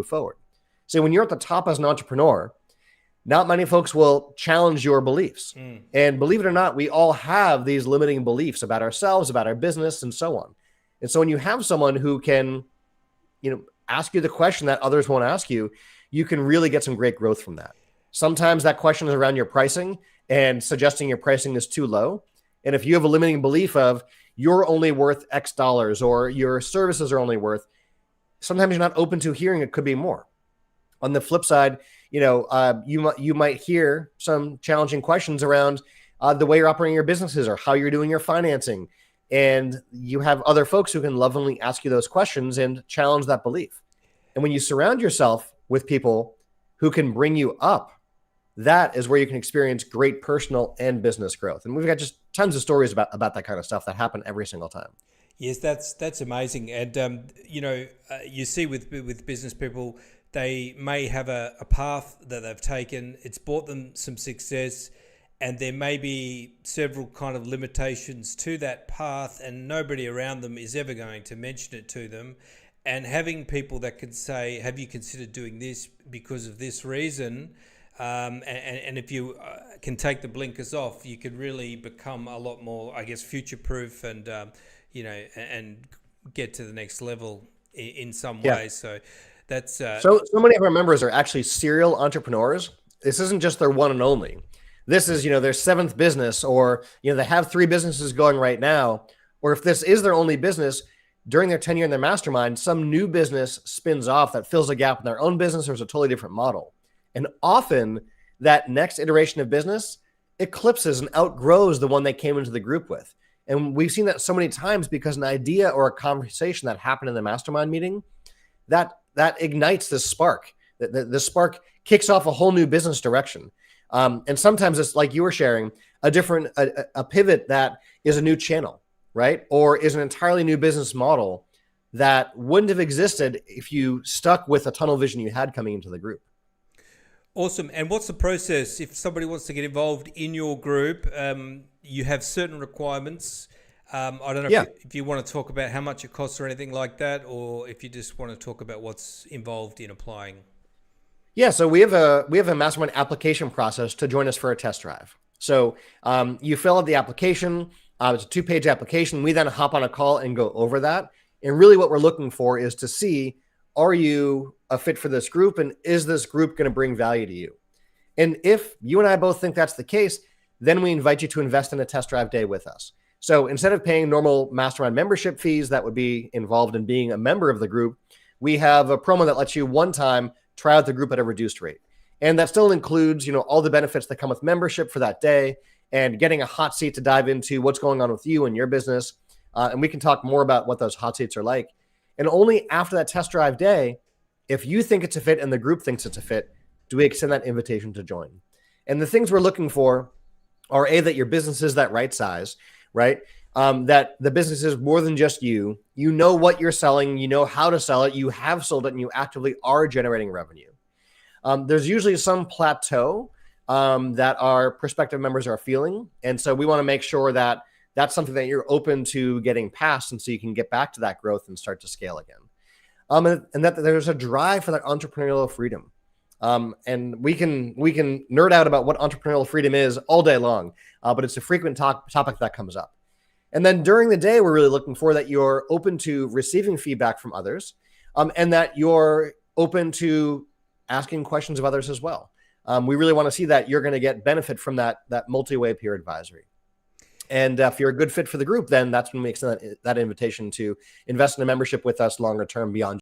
forward. So when you're at the top as an entrepreneur, not many folks will challenge your beliefs. And believe it or not, we all have these limiting beliefs about ourselves, about our business, and so on. And so when you have someone who can, ask you the question that others won't ask you, you can really get some great growth from that. Sometimes that question is around your pricing and suggesting your pricing is too low. And if you have a limiting belief of you're only worth X dollars or your services are only worth, sometimes you're not open to hearing it could be more. On the flip side, you might hear some challenging questions around the way you're operating your businesses or how you're doing your financing. And you have other folks who can lovingly ask you those questions and challenge that belief. And when you surround yourself with people who can bring you up, that is where you can experience great personal and business growth. And we've got just tons of stories about that kind of stuff that happen every single time. Yes, that's amazing. And, you see with business people, they may have a path that they've taken. It's brought them some success, and there may be several kind of limitations to that path, and nobody around them is ever going to mention it to them. And having people that can say, have you considered doing this because of this reason? And if you can take the blinkers off, you can really become a lot more, I guess, future-proof and, and get to the next level in some ways. So that's... So many of our members are actually serial entrepreneurs. This isn't just their one and only. This is, their seventh business, or, they have 3 businesses going right now. Or if this is their only business, during their tenure in their mastermind, some new business spins off that fills a gap in their own business or is a totally different model. And often that next iteration of business eclipses and outgrows the one they came into the group with. And we've seen that so many times because an idea or a conversation that happened in the mastermind meeting, that ignites this spark. The spark kicks off a whole new business direction. And sometimes it's like you were sharing, a pivot that is a new channel, right? Or is an entirely new business model that wouldn't have existed if you stuck with a tunnel vision you had coming into the group. Awesome. And what's the process if somebody wants to get involved in your group? You have certain requirements. I don't know if you want to talk about how much it costs or anything like that, or if you just want to talk about what's involved in applying. Yeah, so we have a mastermind application process to join us for a test drive. So you fill out the application. It's a 2-page application. We then hop on a call and go over that. And really what we're looking for is to see, are you a fit for this group? And is this group going to bring value to you? And if you and I both think that's the case, then we invite you to invest in a test drive day with us. So instead of paying normal mastermind membership fees that would be involved in being a member of the group, we have a promo that lets you one time try out the group at a reduced rate. And that still includes, all the benefits that come with membership for that day and getting a hot seat to dive into what's going on with you and your business. And we can talk more about what those hot seats are like. And only after that test drive day, if you think it's a fit and the group thinks it's a fit, do we extend that invitation to join. And the things we're looking for are that your business is that right size, right? That the business is more than just you. You know what you're selling. You know how to sell it. You have sold it and you actively are generating revenue. There's usually some plateau that our prospective members are feeling. And so we want to make sure that that's something that you're open to getting past, and so you can get back to that growth and start to scale again. And that there's a drive for that entrepreneurial freedom. And we can nerd out about what entrepreneurial freedom is all day long, but it's a frequent topic that comes up. And then during the day, we're really looking for that you're open to receiving feedback from others, and that you're open to asking questions of others as well. We really want to see that you're going to get benefit from that multi-way peer advisory. And if you're a good fit for the group, then that's when we extend that invitation to invest in a membership with us longer term beyond